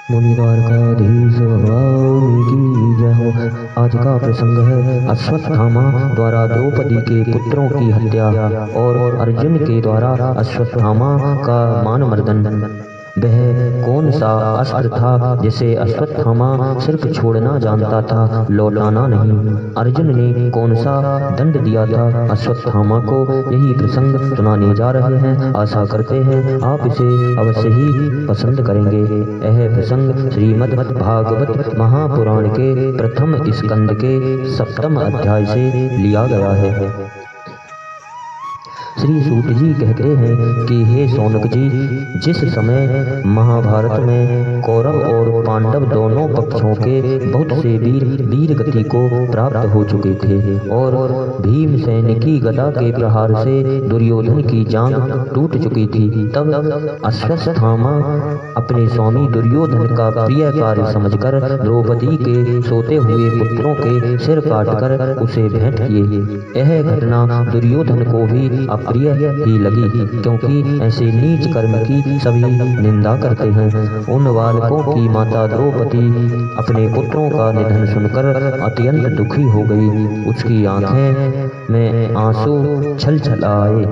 मुनि द्वारकाधीश भगवान की जय हो। आज का प्रसंग है अश्वत्थामा द्वारा द्रौपदी के पुत्रों की हत्या और अर्जुन के द्वारा अश्वत्थामा का मानमर्दन। वह कौन सा अस्त्र था जिसे अश्वत्थामा सिर्फ छोड़ना जानता था, लौटाना नहीं? अर्जुन ने कौन सा दंड दिया था अश्वत्थामा को? यही प्रसंग सुनाने जा रहे हैं। आशा करते हैं आप इसे अवश्य ही पसंद करेंगे। यह प्रसंग श्रीमद् भागवत महापुराण के प्रथम स्कंद के 7वें अध्याय से लिया गया है। श्री सूत जी कहते हैं कि हे शौनक जी, जिस समय महाभारत में कौरव और पांडव दोनों पक्षों के बहुत से वीर गति को प्राप्त हो चुके थे और भीमसेन की गदा के प्रहार से दुर्योधन की जांघ टूट चुकी थी, तब अश्वत्थामा अपने स्वामी दुर्योधन का प्रिय कार्य समझकर द्रौपदी के सोते हुए पुत्रों के सिर काटकर उसे भेंट किए। यह घटना दुर्योधन को भी प्रिय ही लगी, क्योंकि ऐसे नीच कर्म की सभी निंदा करते हैं। उन बालकों की माता द्रौपदी अपने पुत्रों का निधन सुनकर अत्यंत दुखी हो गई। उसकी आंखें में आंसू छल आए,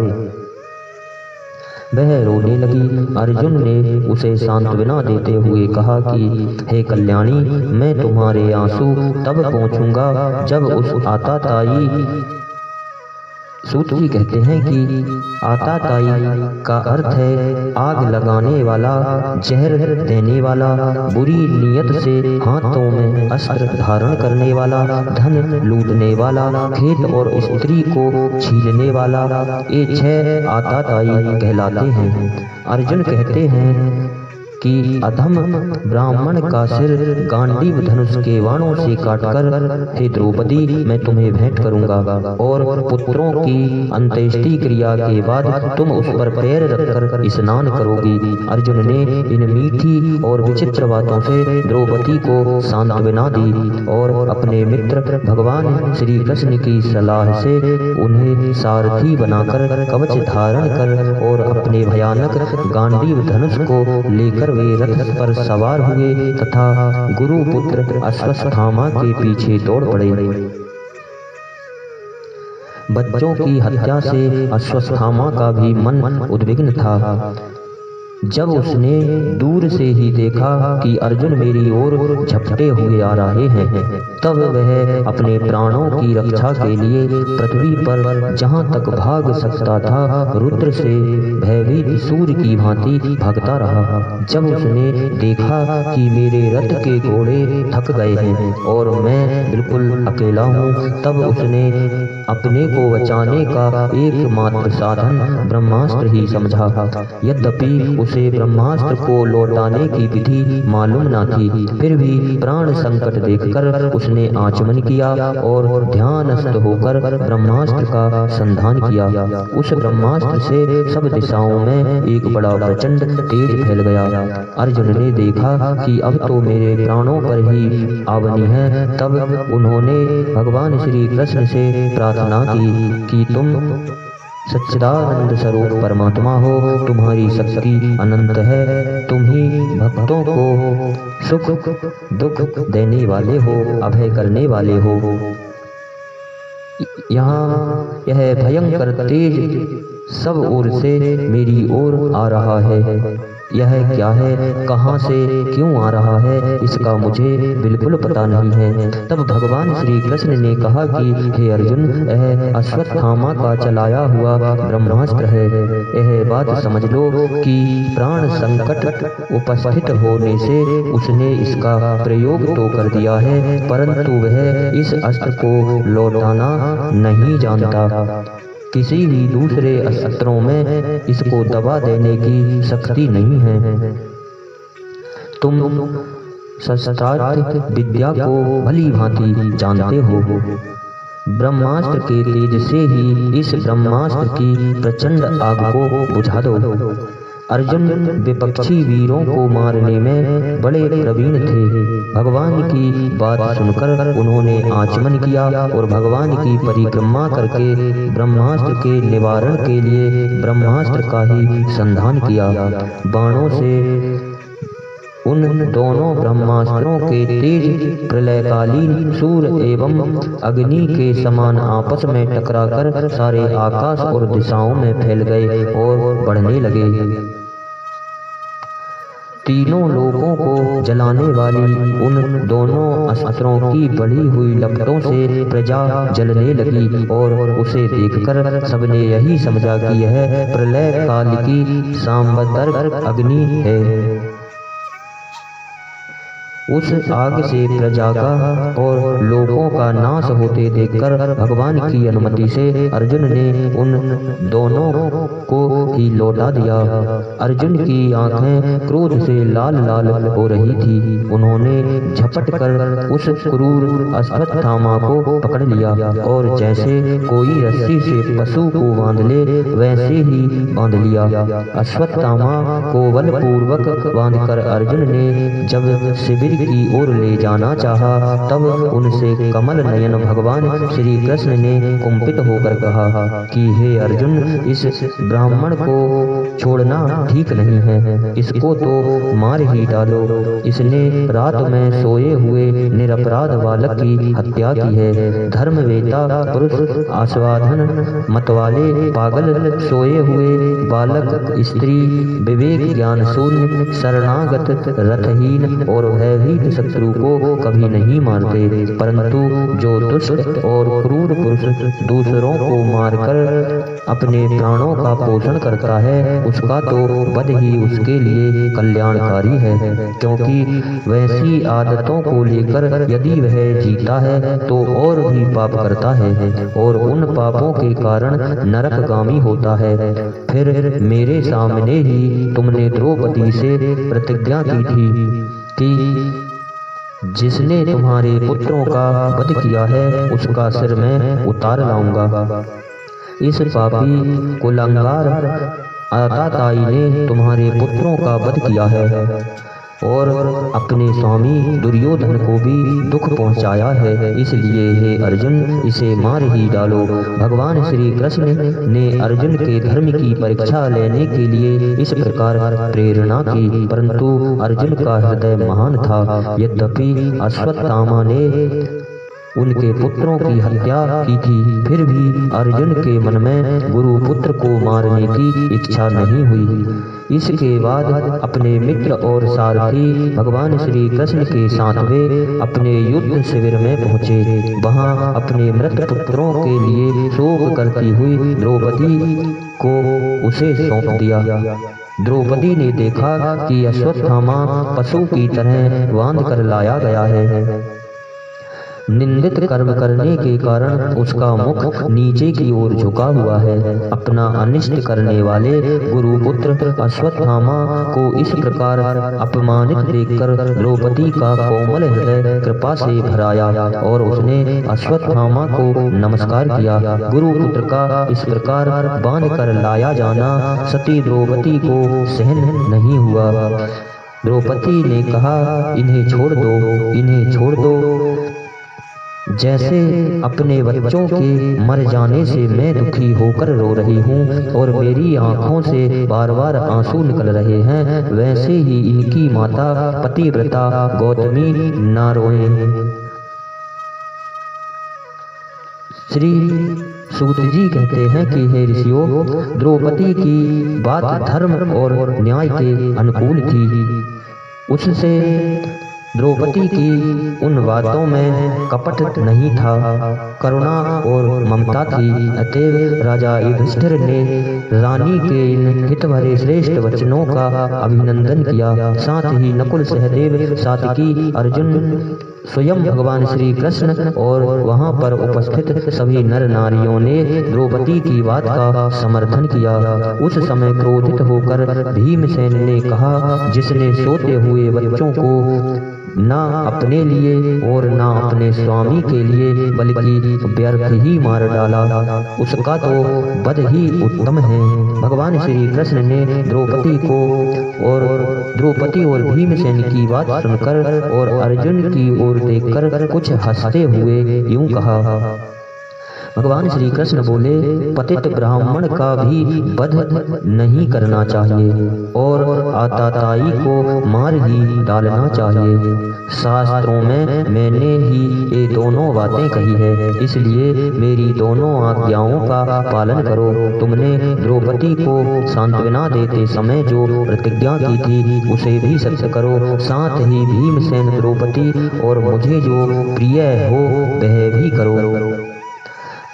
वह रोने लगी। अर्जुन ने उसे सांत्वना देते हुए कहा कि हे कल्याणी, मैं तुम्हारे आंसू तब पोंछूंगा जब उस आताताई, सूत जी कहते हैं कि आताताई का अर्थ है आग लगाने वाला, जहर देने वाला, बुरी नीयत से हाथों में अस्त्र धारण करने वाला, धन लूटने वाला, खेत और स्त्री को छीनने वाला, ये 6 आताताई कहलाते हैं। अर्जुन कहते हैं कि अधम ब्राह्मण का सिर गांडीव धनुष के बाणों से काटकर हे द्रौपदी मैं तुम्हें भेंट करूंगा और पुत्रों की अंत्येष्टि क्रिया के बाद तुम उस पर पैर रखकर स्नान करोगी। अर्जुन ने इन मीठी और विचित्र बातों से द्रौपदी को सांत्वना दी और अपने मित्र भगवान श्री कृष्ण की सलाह से उन्हें सारथी बनाकर कवच धारण कर और अपने भयानक गांडीव धनुष को लेकर वे रथ पर सवार हुए तथा गुरुपुत्र अश्वत्थामा के पीछे दौड़ पड़े। बच्चों की हत्या से अश्वत्थामा का भी मन उद्विग्न था। जब उसने दूर से ही देखा कि अर्जुन मेरी ओर झपटे हुए आ रहे हैं, तब वह अपने प्राणों की रक्षा के लिए पृथ्वी पर जहां तक भाग सकता था रुद्र से भयभीत सूर्य की भांति भागता रहा। जब उसने देखा कि मेरे रथ के घोड़े थक गए हैं और मैं बिल्कुल अकेला हूँ, तब उसने अपने को बचाने का एकमात्र साधन ब्रह्मास्त्र ही समझा। यद्यपि उसे ब्रह्मास्त्र को लौटाने की विधि मालूम न थी, फिर भी प्राण संकट देखकर उसने आचमन किया और ध्यानस्थ होकर ब्रह्मास्त्र का संधान किया। उस ब्रह्मास्त्र से सब दिशाओं में एक बड़ा प्रचंड तेज फैल गया। अर्जुन ने देखा कि अब तो मेरे प्राणों पर ही आवनी है, तब उन्होंने भगवान श्री कृष्ण से प्रार्थना की कि तुम सच्चिदानंद स्वरूप परमात्मा हो, तुम्हारी शक्ति अनंत है, तुम ही भक्तों को सुख दुख देने वाले हो, अभय करने वाले हो। यहाँ यह भयंकर तेज सब ओर से मेरी ओर आ रहा है। यह क्या है, कहाँ से क्यों आ रहा है, इसका मुझे बिल्कुल पता नहीं है। तब भगवान श्री कृष्ण ने कहा कि हे अर्जुन, यह अश्वत्थामा का चलाया हुआ ब्रह्मास्त्र है। यह बात समझ लो कि प्राण संकट उपस्थित होने से उसने इसका प्रयोग तो कर दिया है, परंतु वह इस अस्त्र को लौटाना नहीं जानता। किसी भी दूसरे अस्त्रों में इसको दबा देने की शक्ति नहीं है। तुम शस्त्रास्त्र विद्या को भली भांति जानते हो। ब्रह्मास्त्र के तेज से ही इस ब्रह्मास्त्र की प्रचंड आग को बुझा दो। अर्जुन विपक्षी वीरों को मारने में बड़े प्रवीण थे। भगवान की बात सुनकर उन्होंने आचमन किया और भगवान की परिक्रमा करके ब्रह्मास्त्र के निवारण के लिए ब्रह्मास्त्र का ही संधान किया। बाणों से उन दोनों ब्रह्मास्त्रों के तेज प्रलयकालीन सूर्य एवं अग्नि के समान आपस में टकराकर सारे आकाश और दिशाओं में फैल गए और बढ़ने लगे। तीनों लोगों को जलाने वाली उन दोनों अस्त्रों की बढ़ी हुई लपटों से प्रजा जलने लगी और उसे देखकर सबने यही समझा कि यह प्रलय काल की सांबदर्ग अग्नि है। उस आग से प्रजा का और लोगों का नाश होते देखकर भगवान की अनुमति से अर्जुन ने उन दोनों को ही लौटा दिया। अर्जुन की आंखें क्रोध से लाल लाल हो रही थी। उन्होंने झपट कर उस क्रूर अश्वत्थामा को पकड़ लिया और जैसे कोई रस्सी से पशु को बांध ले वैसे ही बांध लिया। अश्वत्थामा को बलपूर्वक बांधकर अर्जुन ने जब शिविर की ओर ले जाना चाहा तब उनसे कमल नयन भगवान श्री कृष्ण ने कुंपित होकर कहा कि हे अर्जुन, इस ब्राह्मण को छोड़ना ठीक नहीं है, इसको तो मार ही डालो। इसने रात में सोए हुए निरपराध बालक की हत्या की है। धर्मवेता पुरुष, आस्वादन मतवाले पागल, सोए हुए बालक, स्त्री, विवेक ज्ञान शून्य, शरणागत, रथहीन और भयभीत शत्रु को कभी नहीं मारते, परंतु जो दुष्ट और क्रूर पुरुष दूसरों को मारकर अपने प्राणों का पोषण करता है उसका तो वध ही उसके लिए कल्याणकारी है, क्योंकि वैसी आदतों को लेकर यदि वह जीता है तो और भी पाप करता है और उन पापों के कारण नरकगामी होता है। फिर मेरे सामने ही तुमने द्रौपदी से प्रतिज्ञा की थी कि जिसने तुम्हारे पुत्रों का वध किया है उसका सिर मैं उतार लाऊंगा। इस पापी कुलंगार आताताई ने तुम्हारे पुत्रों का वध किया है और अपने स्वामी दुर्योधन को भी दुख पहुंचाया है, इसलिए हे अर्जुन इसे मार ही डालो। भगवान श्री कृष्ण ने अर्जुन के धर्म की परीक्षा लेने के लिए इस प्रकार प्रेरणा की, परंतु अर्जुन का हृदय महान था। यद्यपि अश्वत्थामा ने उनके पुत्रों की हत्या की थी, फिर भी अर्जुन के मन में गुरुपुत्र को मारने की इच्छा नहीं हुई। इसके बाद अपने मित्र और सारथी भगवान श्री कृष्ण के साथ वे अपने युद्ध शिविर में पहुंचे। वहां अपने मृत पुत्रों के लिए शोक करती हुई द्रौपदी को उसे सौंप दिया। द्रौपदी ने देखा कि अश्वत्थामा पशु की तरह बांध कर लाया गया है। निंदित कर्म करने के कारण उसका मुख नीचे की ओर झुका हुआ है। अपना अनिष्ट करने वाले गुरुपुत्र अश्वत्थामा को इस प्रकार अपमानित देखकर द्रौपदी का कोमल हृदय कृपा से भराया और उसने अश्वत्थामा को नमस्कार किया। गुरुपुत्र का इस प्रकार बांध कर लाया जाना सती द्रौपदी को सहन नहीं हुआ। द्रौपदी ने कहा, इन्हें छोड़ दो, इन्हें छोड़ दो। जैसे अपने बच्चों के मर जाने से मैं दुखी होकर रो रही हूँ और मेरी आंखों से बार बार आंसू निकल रहे हैं, वैसे ही इनकी माता पतिव्रता गौतमी ना रोए। श्री सूत जी कहते हैं कि हे ऋषियों, द्रौपदी की बात धर्म और न्याय के अनुकूल थी। उससे द्रौपदी की उन बातों में कपट नहीं था, करुणा और ममता थी। अतएव राजा युधिष्ठिर ने रानी के इन हित भरे श्रेष्ठ वचनों का अभिनंदन किया। साथ ही नकुल, सहदेव, सात्विकी, अर्जुन, स्वयं भगवान श्री कृष्ण और वहां पर उपस्थित सभी नर नारियों ने द्रौपदी की बात का समर्थन किया। उस समय क्रोधित होकर भीमसेन ने कहा, जिसने सोते हुए बच्चों को ना अपने लिए और ना अपने स्वामी के लिए बल्कि व्यर्थ ही मार डाला, उसका तो वध ही उत्तम है। भगवान श्री कृष्ण ने द्रौपदी और भीमसेन की बात सुनकर और अर्जुन की ओर देखकर कुछ हंसते हुए यूं कहा, भगवान श्री कृष्ण बोले, पतित ब्राह्मण का भी वध नहीं करना चाहिए और आतताई को मार ही डालना चाहिए। शास्त्रों में मैंने ही ये दोनों बातें कही है, इसलिए मेरी दोनों आज्ञाओं का पालन करो। तुमने द्रौपदी को सांत्वना देते समय जो प्रतिज्ञा की थी उसे भी सत्य करो। साथ ही भीमसेन, द्रौपदी और मुझे जो प्रिय हो वह भी करो।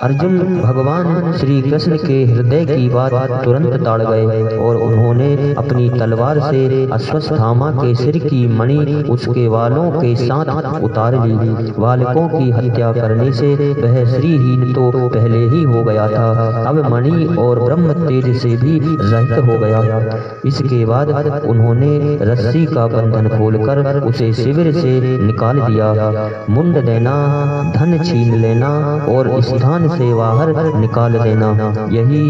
अर्जुन भगवान श्री कृष्ण के हृदय की बात तुरंत ताड़ गए और उन्होंने अपनी तलवार से अश्वत्थामा के सिर की मणि उसके वालों के साथ उतार ली। बालकों की हत्या करने से वह श्रीहीन तो पहले ही हो गया था, अब मणि और ब्रह्म तेज से भी रहित हो गया। इसके बाद उन्होंने रस्सी का बंधन खोलकर उसे शिविर से निकाल दिया। मुंड देना, धन छीन लेना और स्थान से बाहर निकाल देना, यही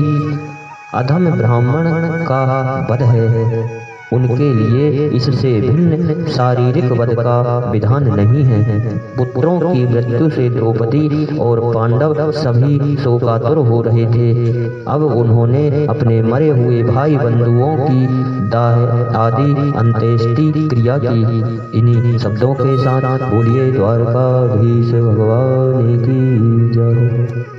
अधम ब्राह्मण का वध है। उनके लिए इससे भिन्न शारीरिक वध का विधान नहीं है। पुत्रों की मृत्यु से द्रौपदी और पांडव सभी शोकातुर हो रहे थे। अब उन्होंने अपने मरे हुए भाई बंधुओं की दाह आदि अंत्येष्टि क्रिया की। इन्हीं शब्दों के साथ बोलिए द्वारकाधीश भगवान की जय।